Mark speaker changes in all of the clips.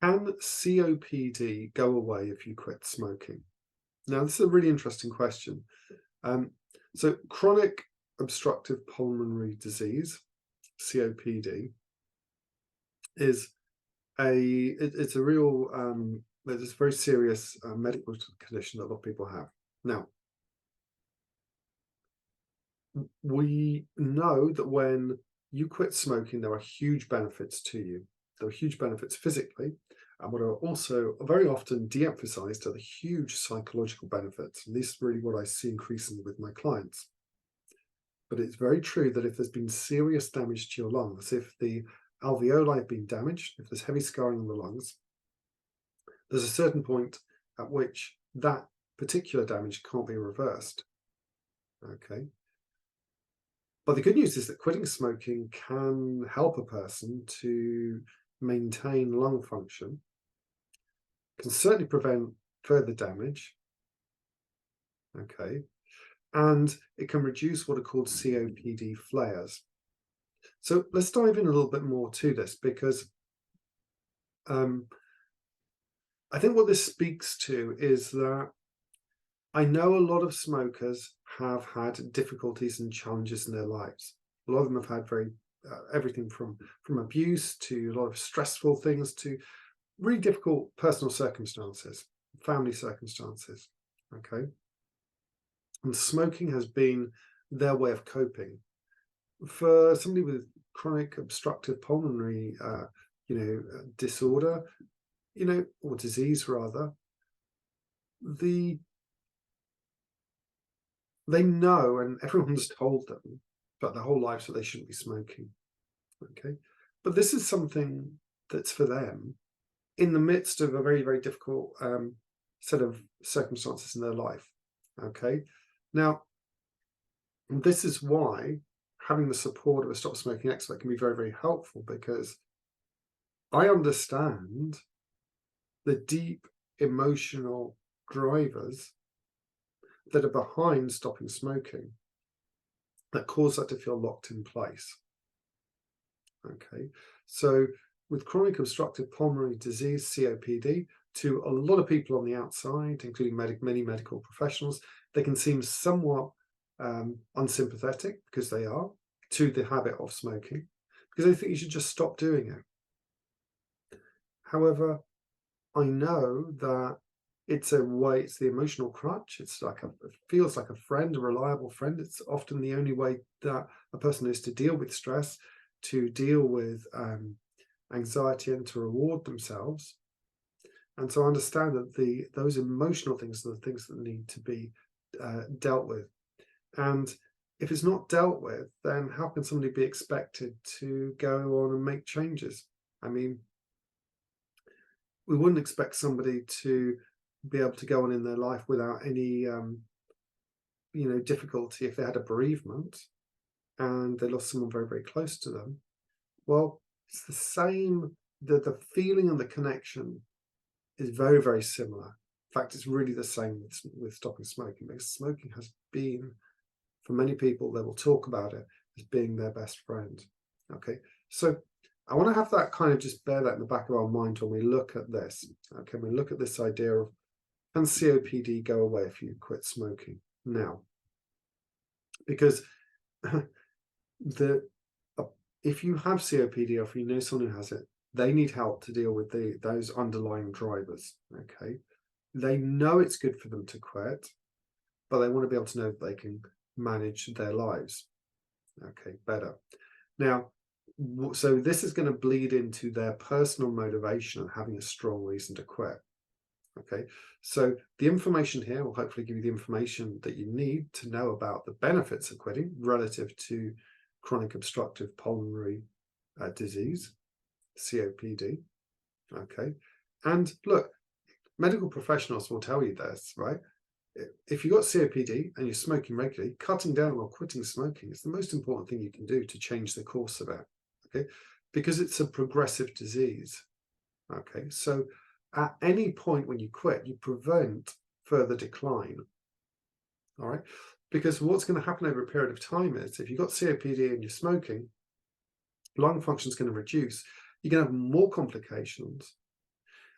Speaker 1: Can COPD go away if you quit smoking? Now, this is a really interesting question. Um, so, chronic obstructive pulmonary disease, COPD, is it's a real it's a very serious medical condition that a lot of people have. Now, we know that when you quit smoking, there are huge benefits to you. There are huge benefits physically, and what are also very often de-emphasized are the huge psychological benefits. And this is really what I see increasingly with my clients. But it's very true that if there's been serious damage to your lungs, if the alveoli have been damaged, if there's heavy scarring in the lungs, there's a certain point at which that particular damage can't be reversed. Okay. But the good news is that quitting smoking can help a person to maintain lung function, can certainly prevent further damage, okay, and it can reduce what are called COPD flares. So let's dive in a little bit more to this because um, I think what this speaks to is that I know a lot of smokers have had difficulties and challenges in their lives. A lot of them have had very everything from abuse to a lot of stressful things to really difficult personal circumstances, family circumstances. Okay, and smoking has been their way of coping. For somebody with chronic obstructive pulmonary, disorder, or disease rather, the they know, and everyone's told them, but their whole lives that they shouldn't be smoking. Okay, but this is something that's for them in the midst of a very, very difficult set of circumstances in their life. Okay, now this is why having the support of a stop smoking expert can be very, very helpful, because I understand the deep emotional drivers that are behind stopping smoking that cause that to feel locked in place. Okay, so with chronic obstructive pulmonary disease, COPD, to a lot of people on the outside, including many medical professionals, they can seem somewhat unsympathetic, because they are, to the habit of smoking, because they think you should just stop doing it. However, I know that it's a way, it's the emotional crutch. It's like it feels like a friend, a reliable friend. It's often the only way that a person is to deal with stress, to deal with anxiety, and to reward themselves. And so I understand that those emotional things are the things that need to be dealt with. And if it's not dealt with, then how can somebody be expected to go on and make changes? I mean, we wouldn't expect somebody to be able to go on in their life without any difficulty if they had a bereavement and they lost someone very, very close to them. Well, it's the same. The feeling and the connection is very, very similar. In fact, it's really the same with stopping smoking, because smoking has been, for many people, they will talk about it as being their best friend. Okay, so I want to have that kind of just bear that in the back of our mind when we look at this. Okay, we look at this idea of, can COPD go away if you quit smoking now? Because if you have COPD, or if you know someone who has it, they need help to deal with those underlying drivers. Okay, they know it's good for them to quit, but they want to be able to know that they can manage their lives, okay, better. Now, so this is going to bleed into their personal motivation and having a strong reason to quit. Okay, so the information here will hopefully give you the information that you need to know about the benefits of quitting relative to chronic obstructive pulmonary disease, COPD. Okay, and look, medical professionals will tell you this, right? If you've got COPD and you're smoking regularly, cutting down or quitting smoking is the most important thing you can do to change the course of it. Okay, because it's a progressive disease. Okay, so at any point when you quit, you prevent further decline. All right, because what's going to happen over a period of time is, if you've got COPD and you're smoking, lung function is going to reduce. You're going to have more complications.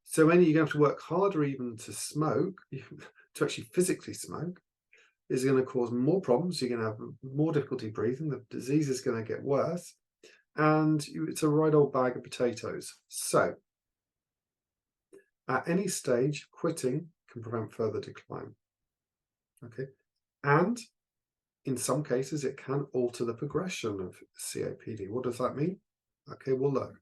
Speaker 1: So you're going to have to work harder even to smoke, to actually physically smoke, is going to cause more problems. You're going to have more difficulty breathing. The disease is going to get worse. And it's a right old bag of potatoes. So at any stage, quitting can prevent further decline. Okay. And in some cases, it can alter the progression of COPD. What does that mean? Okay, well, look.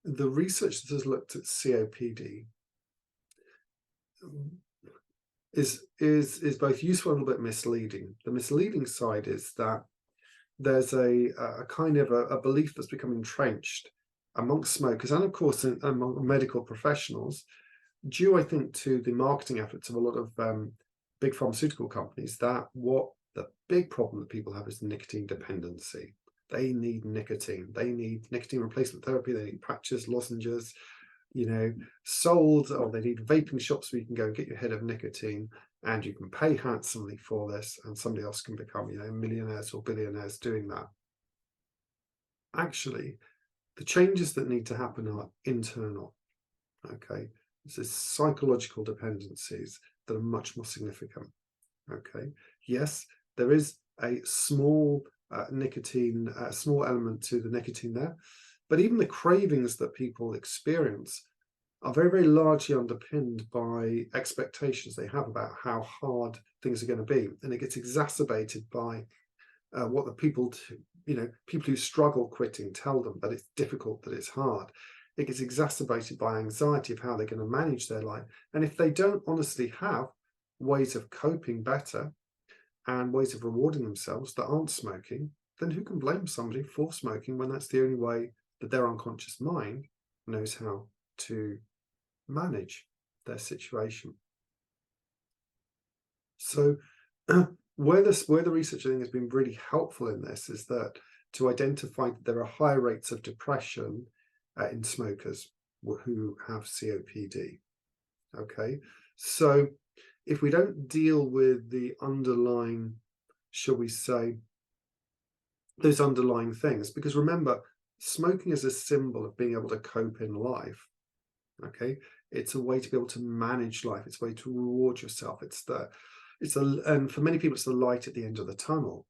Speaker 1: The research that has looked at COPD is both useful and a little bit misleading. The misleading side is that there's a kind of a belief that's become entrenched amongst smokers and, of course, among medical professionals, due, I think, to the marketing efforts of a lot of big pharmaceutical companies, that what the big problem that people have is nicotine dependency. They need nicotine. They need nicotine replacement therapy. They need patches, lozenges, sold, or they need vaping shops where you can go and get your head of nicotine, and you can pay handsomely for this, and somebody else can become, millionaires or billionaires doing that. Actually, the changes that need to happen are internal. Okay, this is psychological dependencies that are much more significant. Okay, yes, there is a small small element to the nicotine there, but even the cravings that people experience are very, very largely underpinned by expectations they have about how hard things are going to be, and it gets exacerbated by what the people who struggle quitting tell them, that it's difficult, that it's hard. It gets exacerbated by anxiety of how they're going to manage their life, and if they don't honestly have ways of coping better and ways of rewarding themselves that aren't smoking, then who can blame somebody for smoking when that's the only way that their unconscious mind knows how to manage their situation? So where the research, I think, has been really helpful in this is that to identify that there are high rates of depression in smokers who have COPD. Okay, so if we don't deal with the underlying, shall we say, those underlying things, because remember, smoking is a symbol of being able to cope in life. Okay, it's a way to be able to manage life. It's a way to reward yourself. And for many people, it's the light at the end of the tunnel.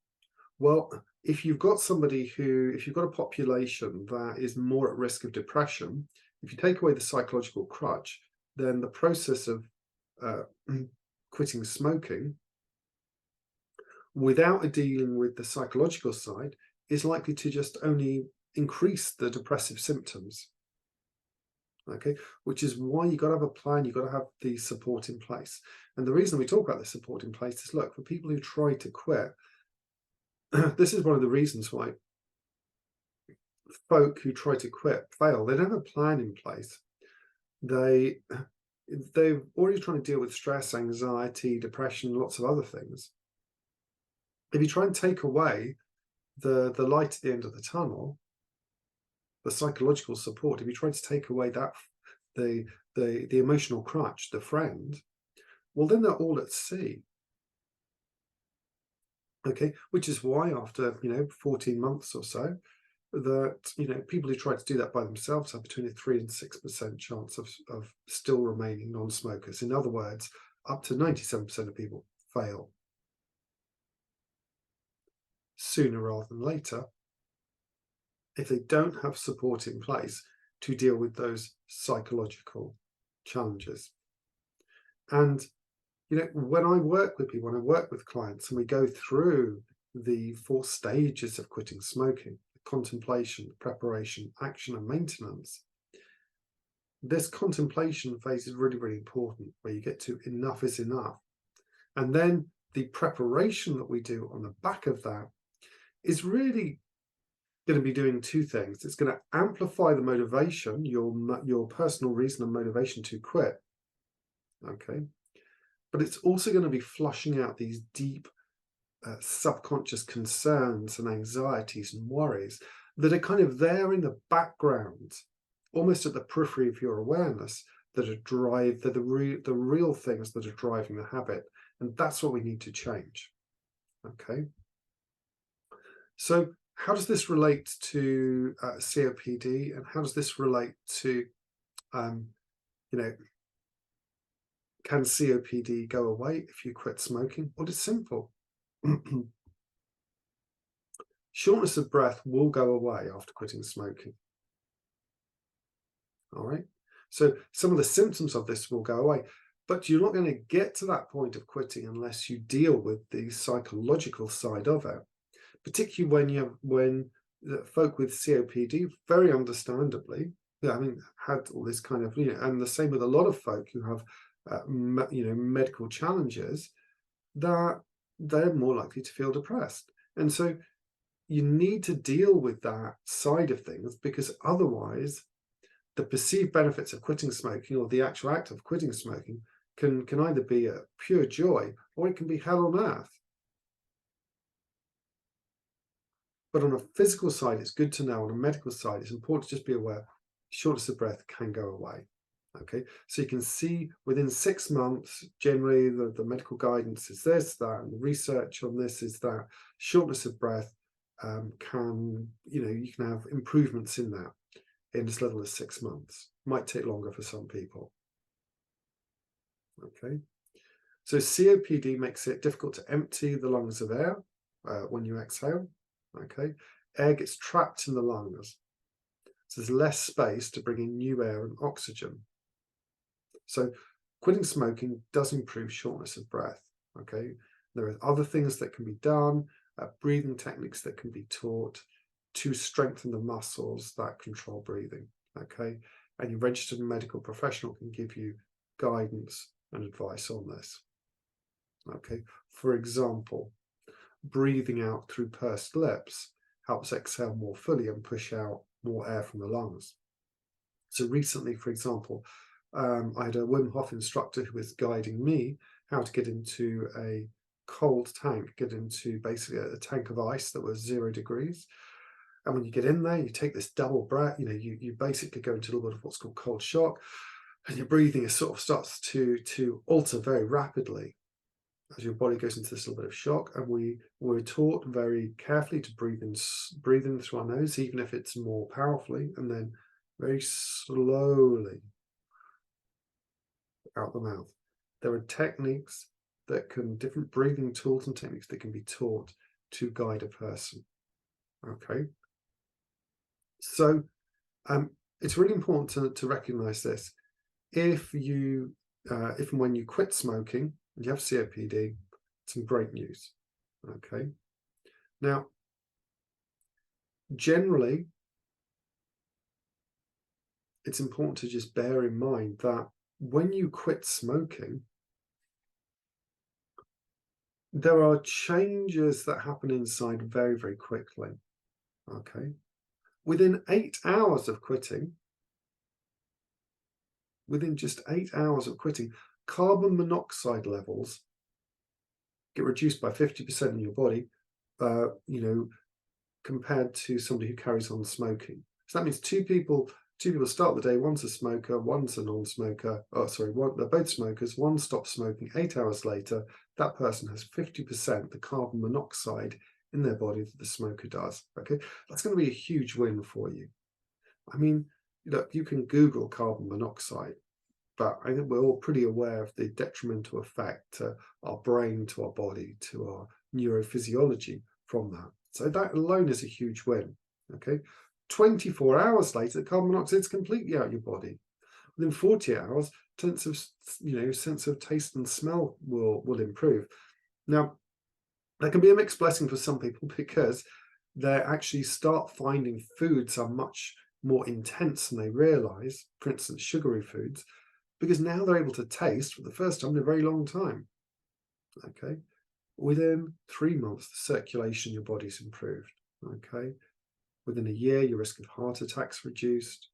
Speaker 1: Well, if you've got a population that is more at risk of depression, if you take away the psychological crutch, then the process of quitting smoking without dealing with the psychological side is likely to just only increase the depressive symptoms. Okay, which is why you've got to have a plan, you've got to have the support in place. And the reason we talk about the support in place is, look, for people who try to quit, this is one of the reasons why folk who try to quit fail. They don't have a plan in place. They're already trying to deal with stress, anxiety, depression, lots of other things. If you try and take away the light at the end of the tunnel, the psychological support, if you try to take away that the emotional crutch, the friend, well, then they're all at sea. Okay, which is why after 14 months or so, that people who try to do that by themselves have between a 3 and 6% chance of still remaining non-smokers. In other words, up to 97% of people fail sooner rather than later if they don't have support in place to deal with those psychological challenges. And when I work with people, when I work with clients, and we go through the 4 stages of quitting smoking: contemplation, preparation, action, and maintenance. This contemplation phase is really, really important, where you get to enough is enough. And then the preparation that we do on the back of that is really going to be doing 2 things. It's going to amplify the motivation, your personal reason and motivation to quit. Okay. But it's also going to be flushing out these deep subconscious concerns and anxieties and worries that are kind of there in the background, almost at the periphery of your awareness, that are the real things that are driving the habit. And that's what we need to change. Okay. So how does this relate to COPD, and how does this relate to, you know, can COPD go away if you quit smoking? Well, it's simple. Shortness of breath will go away after quitting smoking. All right. So some of the symptoms of this will go away, but you're not going to get to that point of quitting unless you deal with the psychological side of it, particularly when folk with COPD, very understandably, I mean, had all this kind of, and the same with a lot of folk who have, medical challenges, that they're more likely to feel depressed. And so you need to deal with that side of things, because otherwise the perceived benefits of quitting smoking, or the actual act of quitting smoking, can either be a pure joy, or it can be hell on earth. But on a physical side, it's good to know. On a medical side, it's important to just be aware shortness of breath can go away. Okay, so you can see within 6 months, generally the medical guidance is this, that, and the research on this is that shortness of breath can, you can have improvements in that in as little as 6 months. Might take longer for some people. Okay, so COPD makes it difficult to empty the lungs of air when you exhale. Okay, air gets trapped in the lungs, so there's less space to bring in new air and oxygen. So quitting smoking does improve shortness of breath. Okay, there are other things that can be done, breathing techniques that can be taught to strengthen the muscles that control breathing. Okay, and your registered medical professional can give you guidance and advice on this. Okay, for example, breathing out through pursed lips helps exhale more fully and push out more air from the lungs. So recently, for example, I had a Wim Hof instructor who was guiding me how to get into a cold tank, get into basically a tank of ice that was 0 degrees. And when you get in there, you take this double breath, you basically go into a little bit of what's called cold shock, and your breathing is sort of starts to alter very rapidly as your body goes into this little bit of shock. And we were taught very carefully to breathe in through our nose, even if it's more powerfully, and then very slowly out the mouth. There are techniques different breathing tools and techniques that can be taught to guide a person. Okay, so it's really important to recognize this. If and when you quit smoking and you have COPD, some great news. Okay, now generally it's important to just bear in mind that when you quit smoking, there are changes that happen inside very, very quickly. Okay, within 8 hours of quitting, within just 8 hours of quitting, carbon monoxide levels get reduced by 50% in your body, compared to somebody who carries on smoking. So that means two people start the day, one's a smoker, one's a non-smoker. Oh, sorry, they're both smokers. One stops smoking. 8 hours later, that person has 50% the carbon monoxide in their body that the smoker does. Okay, that's going to be a huge win for you. I mean, look, you can Google carbon monoxide, but I think we're all pretty aware of the detrimental effect to our brain, to our body, to our neurophysiology from that. So that alone is a huge win. Okay, 24 hours later, carbon monoxide is completely out of your body. Within 40 hours, sense of taste and smell will improve. Now, that can be a mixed blessing for some people, because they actually start finding foods are much more intense than they realize, for instance, sugary foods, because now they're able to taste for the first time in a very long time. Okay, within 3 months, the circulation in your body's improved. Okay, within a year, your risk of heart attacks reduced,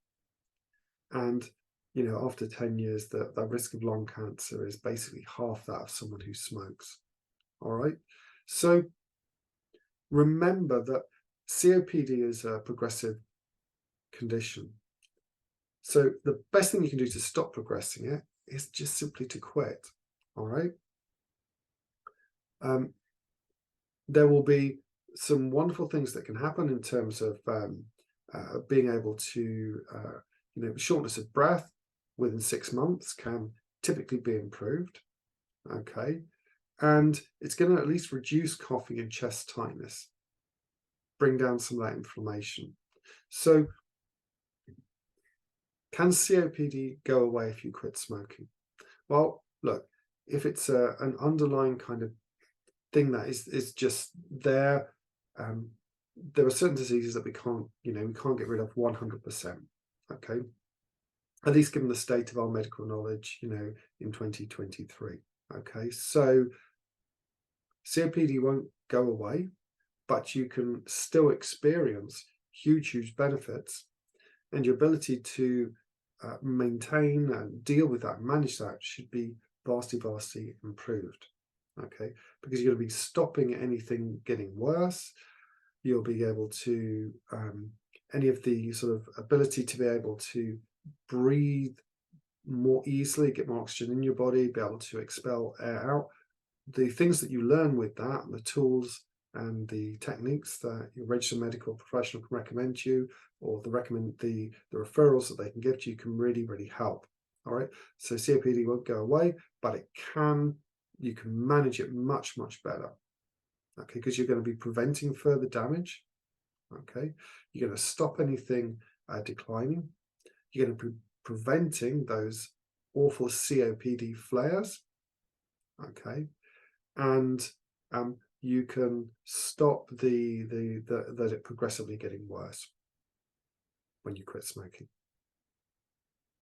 Speaker 1: and after 10 years, the risk of lung cancer is basically half that of someone who smokes. All right, so remember that COPD is a progressive condition. So the best thing you can do to stop progressing it is just simply to quit. All right. There will be some wonderful things that can happen in terms of being able to, shortness of breath within 6 months can typically be improved. Okay. And it's going to at least reduce coughing and chest tightness, bring down some of that inflammation. So, can COPD go away if you quit smoking? Well, look, if it's an underlying kind of thing that is just there, there are certain diseases that we can't get rid of 100%. Okay, at least given the state of our medical knowledge, in 2023. Okay, so COPD won't go away, but you can still experience huge benefits, and your ability to maintain and deal with that, manage that, should be vastly improved. Okay, because you're going to be stopping anything getting worse. You'll be able to any of the sort of ability to be able to breathe more easily, get more oxygen in your body, be able to expel air out. The things that you learn with that, the tools and the techniques that your registered medical professional can recommend to you, or the referrals that they can give to you, can really help. All right. So COPD won't go away, but you can manage it much better. Okay, because you're going to be preventing further damage. Okay, you're going to stop anything declining. You're going to be preventing those awful COPD flares. Okay, and you can stop it progressively getting worse when you quit smoking.